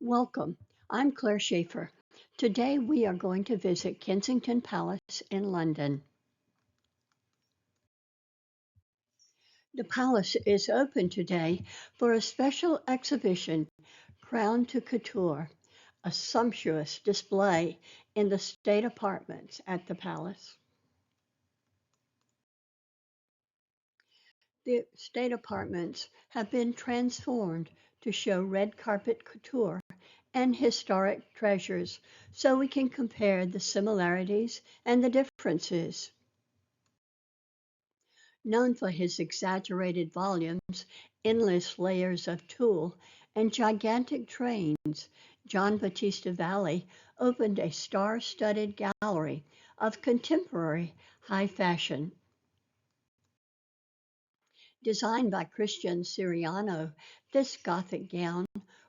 Welcome. I'm Claire Schaefer. Today we are going to visit Kensington Palace in London. The palace is open today for a special exhibition, Crown to Couture, a sumptuous display in the state apartments at the palace. The state apartments have been transformed to show red carpet couture and historic treasures so we can compare the similarities and the differences. Known for his exaggerated volumes, endless layers of tulle, and gigantic trains, John Battista Valli opened a star-studded gallery of contemporary high fashion. Designed by Christian Siriano, this Gothic gown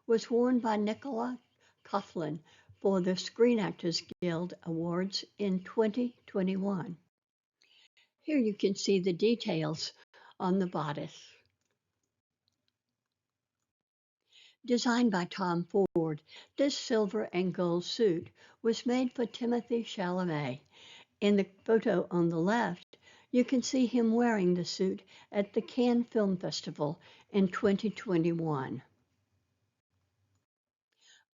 was worn by Nicola Coughlan for the Screen Actors Guild Awards in 2021. Here you can see the details on the bodice. Designed by Tom Ford, this silver and gold suit was made for Timothy Chalamet. In the photo on the left, you can see him wearing the suit at the Cannes Film Festival in 2021.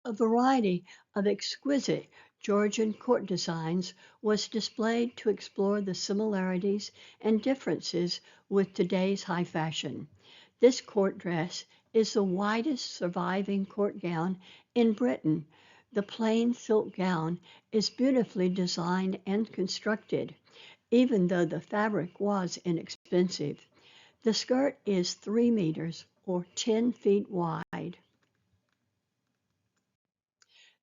A variety of exquisite Georgian court designs was displayed to explore the similarities and differences with today's high fashion. This court dress is the widest surviving court gown in Britain. The plain silk gown is beautifully designed and constructed, even though the fabric was inexpensive. The skirt is 3 meters or 10 feet wide.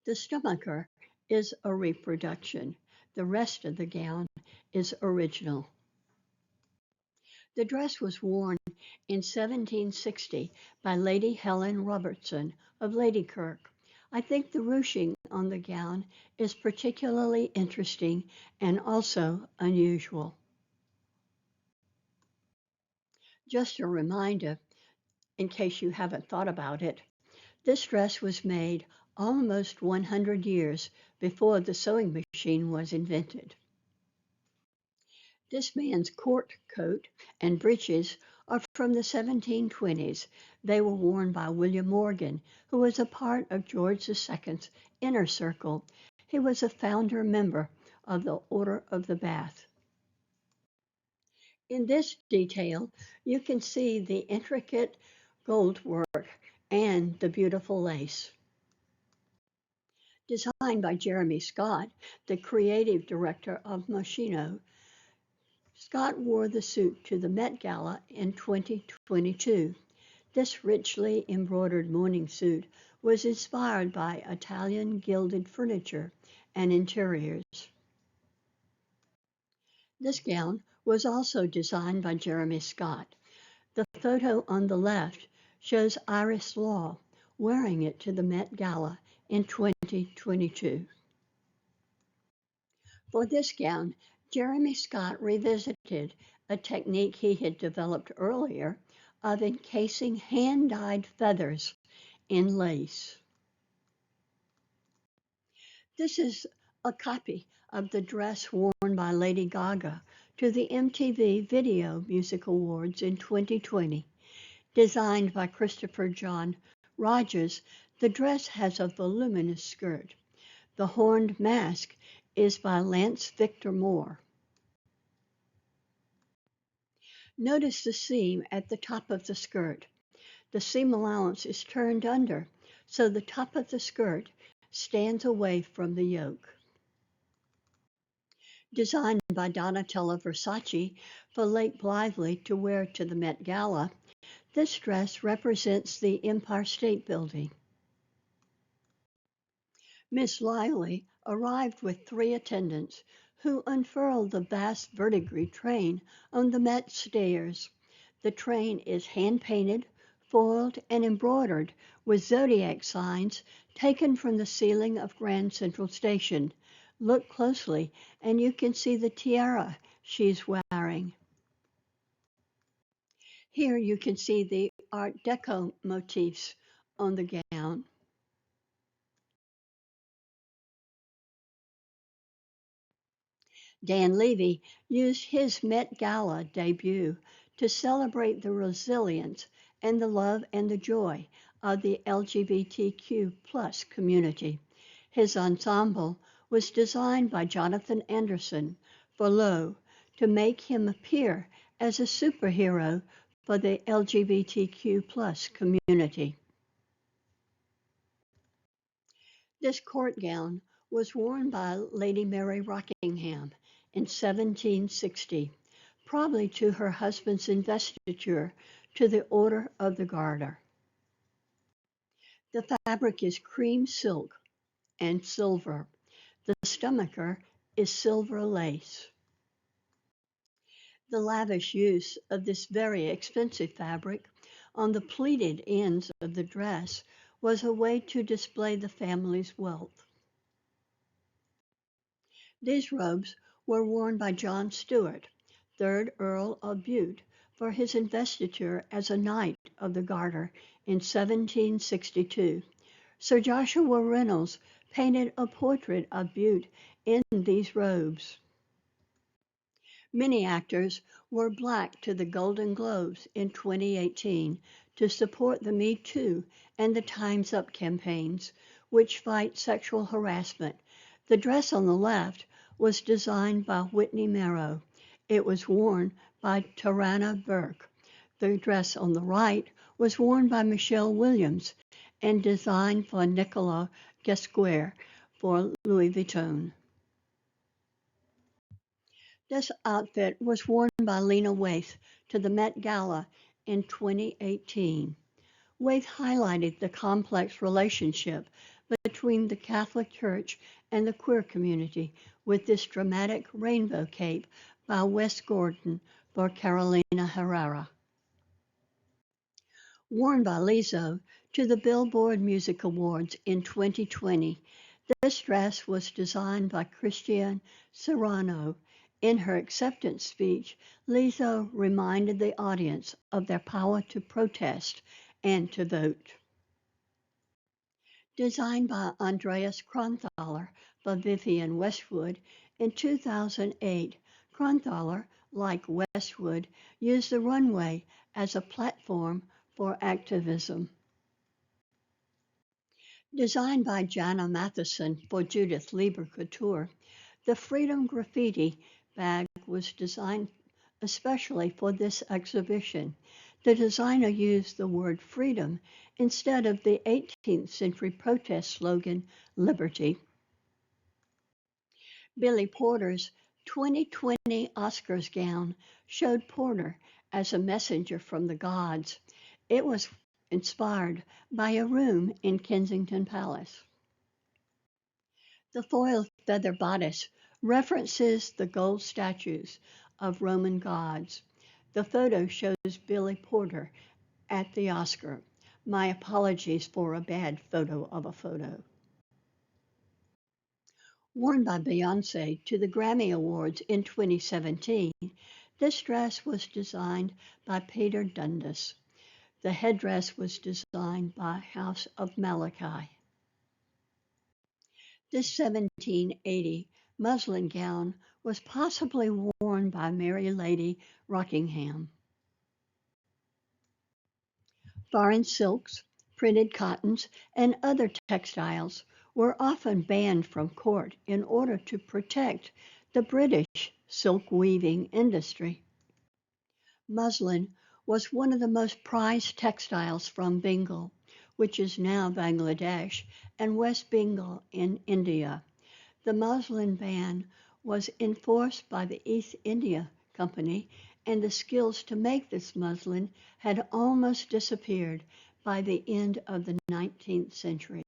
The stomacher is a reproduction. The rest of the gown is original. The dress was worn in 1760 by Lady Helen Robertson of Ladykirk. I think the ruching on the gown is particularly interesting and also unusual. Just a reminder, in case you haven't thought about it, this dress was made almost 100 years before the sewing machine was invented. This man's court coat and breeches are from the 1720s. They were worn by William Morgan, who was a part of George II's inner circle. He was a founder member of the Order of the Bath. In this detail, you can see the intricate gold work and the beautiful lace. Designed by Jeremy Scott, the creative director of Moschino, Scott wore the suit to the Met Gala in 2022. This richly embroidered morning suit was inspired by Italian gilded furniture and interiors. This gown was also designed by Jeremy Scott. The photo on the left shows Iris Law wearing it to the Met Gala in 2022. For this gown, Jeremy Scott revisited a technique he had developed earlier of encasing hand-dyed feathers in lace. This is a copy of the dress worn by Lady Gaga to the MTV Video Music Awards in 2020. Designed by Christopher John Rogers, the dress has a voluminous skirt. The horned mask is by Lance Victor Moore. Notice the seam at the top of the skirt. The seam allowance is turned under, so the top of the skirt stands away from the yoke. Designed by Donatella Versace for Lake Blithely to wear to the Met Gala, this dress represents the Empire State Building. Miss Lively arrived with 3 attendants who unfurled the vast verdigris train on the Met stairs. The train is hand-painted, foiled, and embroidered with zodiac signs taken from the ceiling of Grand Central Station. Look closely and you can see the tiara she's wearing. Here you can see the Art Deco motifs on the gown. Dan Levy used his Met Gala debut to celebrate the resilience and the love and the joy of the LGBTQ plus community. His ensemble was designed by Jonathan Anderson for Lowe to make him appear as a superhero for the LGBTQ plus community. This court gown was worn by Lady Mary Rockingham in 1760, probably to her husband's investiture to the Order of the Garter. The fabric is cream silk and silver. The stomacher is silver lace. The lavish use of this very expensive fabric on the pleated ends of the dress was a way to display the family's wealth. These robes were worn by John Stuart, 3rd Earl of Bute, for his investiture as a Knight of the Garter in 1762. Sir Joshua Reynolds painted a portrait of Bute in these robes. Many actors wore black to the Golden Globes in 2018 to support the Me Too and the Time's Up campaigns, which fight sexual harassment. The dress on the left was designed by Whitney Merrow. It was worn by Tarana Burke. The dress on the right was worn by Michelle Williams and designed for Nicolas Ghesquière for Louis Vuitton. This outfit was worn by Lena Waithe to the Met Gala in 2018. Waithe highlighted the complex relationship between the Catholic Church and the queer community with this dramatic rainbow cape by Wes Gordon for Carolina Herrera. Worn by Lizzo to the Billboard Music Awards in 2020, this dress was designed by Christian Serrano. In her acceptance speech, Lizzo reminded the audience of their power to protest and to vote. Designed by Andreas Kronthaler by Vivienne Westwood in 2008, Kronthaler, like Westwood, used the runway as a platform for activism. Designed by Jana Matheson for Judith Lieber Couture, the Freedom Graffiti bag was designed especially for this exhibition. The designer used the word freedom instead of the 18th century protest slogan, liberty. Billy Porter's 2020 Oscars gown showed Porter as a messenger from the gods. It was inspired by a room in Kensington Palace. The foil feather bodice references the gold statues of Roman gods. The photo shows Billy Porter at the Oscar. My apologies for a bad photo of a photo. Worn by Beyoncé to the Grammy Awards in 2017, this dress was designed by Peter Dundas. The headdress was designed by House of Malachi. This 1780 muslin gown was possibly worn by Mary Lady Rockingham. Foreign silks, printed cottons, and other textiles were often banned from court in order to protect the British silk weaving industry. Muslin was one of the most prized textiles from Bengal, which is now Bangladesh, and West Bengal in India. The muslin ban was enforced by the East India Company, and the skills to make this muslin had almost disappeared by the end of the 19th century.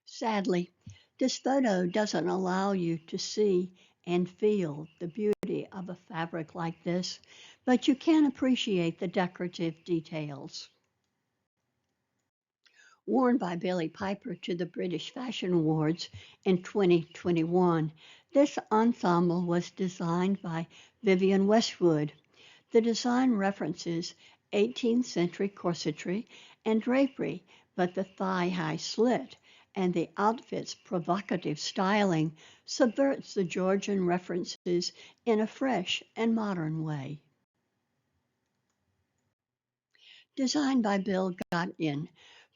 Sadly, this photo doesn't allow you to see and feel the beauty of a fabric like this, but you can appreciate the decorative details. Worn by Billie Piper to the British Fashion Awards in 2021, this ensemble was designed by Vivienne Westwood. The design references 18th century corsetry and drapery, but the thigh-high slit and the outfit's provocative styling subverts the Georgian references in a fresh and modern way. Designed by Bill Gottian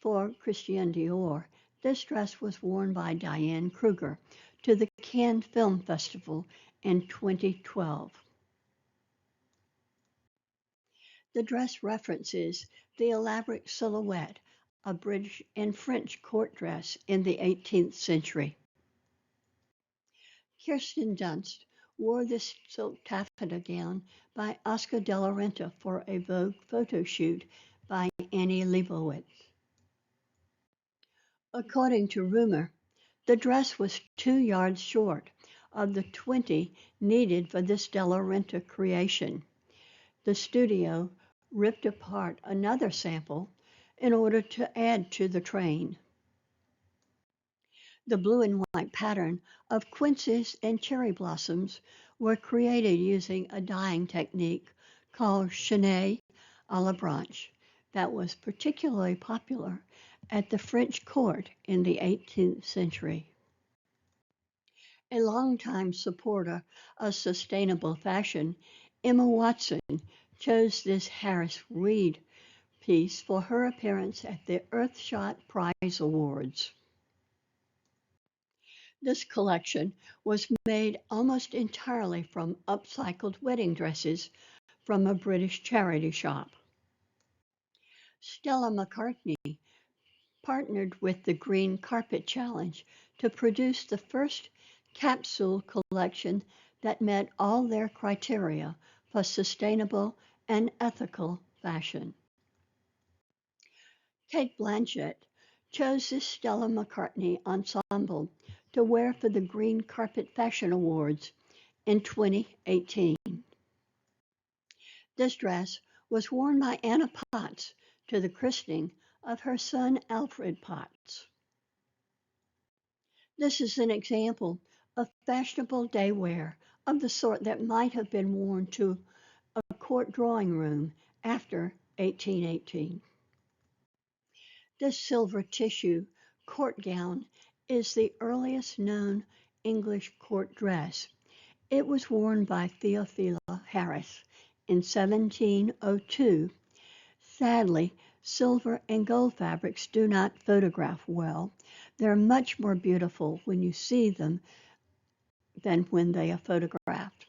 for Christian Dior, this dress was worn by Diane Kruger to the Cannes Film Festival in 2012. The dress references the elaborate silhouette of British and French court dress in the 18th century. Kirsten Dunst wore this silk taffeta gown by Oscar de la Renta for a Vogue photo shoot by Annie Leibovitz. According to rumor, the dress was 2 yards short of the 20 needed for this de la Renta creation. The studio ripped apart another sample in order to add to the train. The blue and white pattern of quinces and cherry blossoms were created using a dyeing technique called chenille à la branche that was particularly popular at the French court in the 18th century. A longtime supporter of sustainable fashion, Emma Watson chose this Harris Reed piece for her appearance at the Earthshot Prize Awards. This collection was made almost entirely from upcycled wedding dresses from a British charity shop. Stella McCartney partnered with the Green Carpet Challenge to produce the first capsule collection that met all their criteria for sustainable and ethical fashion. Kate Blanchett chose this Stella McCartney ensemble to wear for the Green Carpet Fashion Awards in 2018. This dress was worn by Anna Potts to the christening of her son Alfred Potts. This is an example of fashionable day wear of the sort that might have been worn to a court drawing room after 1818. This silver tissue court gown is the earliest known English court dress. It was worn by Theophila Harris in 1702. Sadly, silver and gold fabrics do not photograph well. They're much more beautiful when you see them than when they are photographed.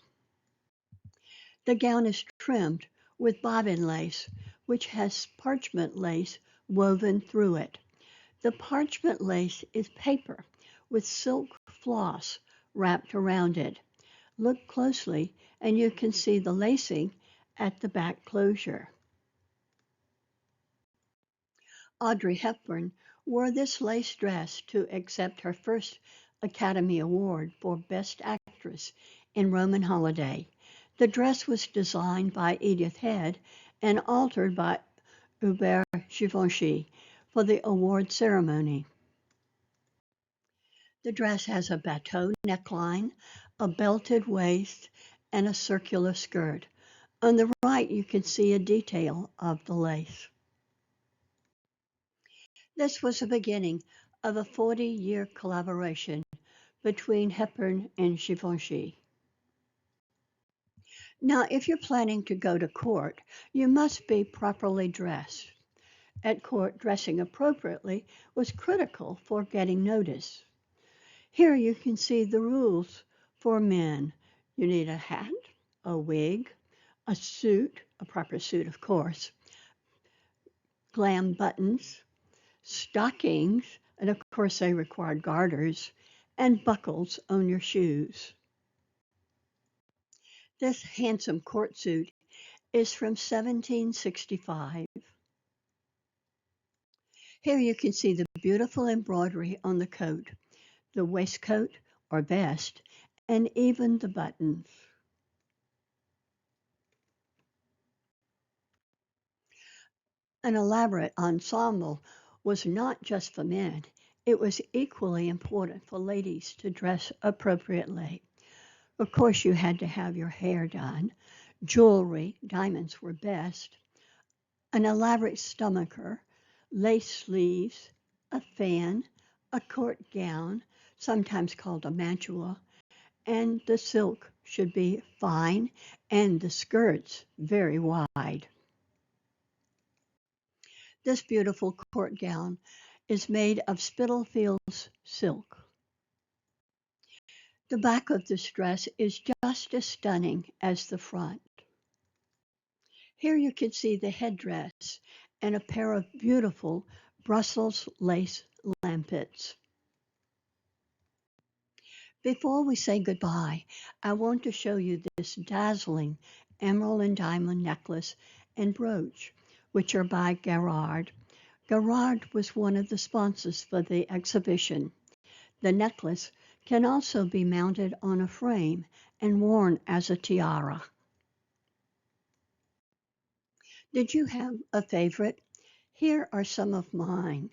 The gown is trimmed with bobbin lace, which has parchment lace woven through it. The parchment lace is paper with silk floss wrapped around it. Look closely and you can see the lacing at the back closure. Audrey Hepburn wore this lace dress to accept her first Academy Award for Best Actress in Roman Holiday. The dress was designed by Edith Head and altered by Hubert Givenchy for the award ceremony. The dress has a bateau neckline, a belted waist, and a circular skirt. On the right, you can see a detail of the lace. This was the beginning of a 40-year collaboration between Hepburn and Givenchy. Now, if you're planning to go to court, you must be properly dressed. At court, dressing appropriately was critical for getting notice. Here you can see the rules for men. You need a hat, a wig, a suit, a proper suit of course, glam buttons, stockings, and of course they required garters, and buckles on your shoes. This handsome court suit is from 1765. Here you can see the beautiful embroidery on the coat, the waistcoat or vest, and even the buttons. An elaborate ensemble was not just for men, it was equally important for ladies to dress appropriately. Of course, you had to have your hair done, jewelry, diamonds were best, an elaborate stomacher, lace sleeves, a fan, A court gown, sometimes called a mantua, and the silk should be fine and the skirts very wide. This beautiful court gown is made of Spitalfields silk. The back of this dress is just as stunning as the front. Here you can see the headdress and a pair of beautiful Brussels lace lampets. Before we say goodbye, I want to show you this dazzling emerald and diamond necklace and brooch, which are by Gerard. Gerard was one of the sponsors for the exhibition. The necklace can also be mounted on a frame and worn as a tiara. Did you have a favorite? Here are some of mine.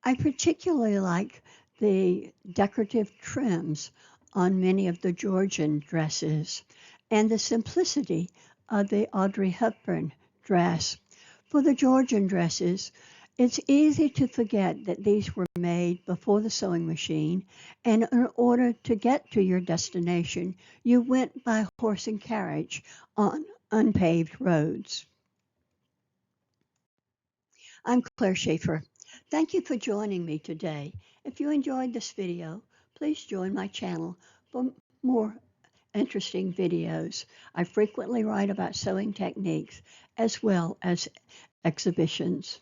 I particularly like the decorative trims on many of the Georgian dresses and the simplicity of the Audrey Hepburn dress. For the Georgian dresses, it's easy to forget that these were made before the sewing machine, and in order to get to your destination, you went by horse and carriage on unpaved roads. I'm Claire Schaefer. Thank you for joining me today. If you enjoyed this video, please join my channel for more interesting videos. I frequently write about sewing techniques as well as exhibitions.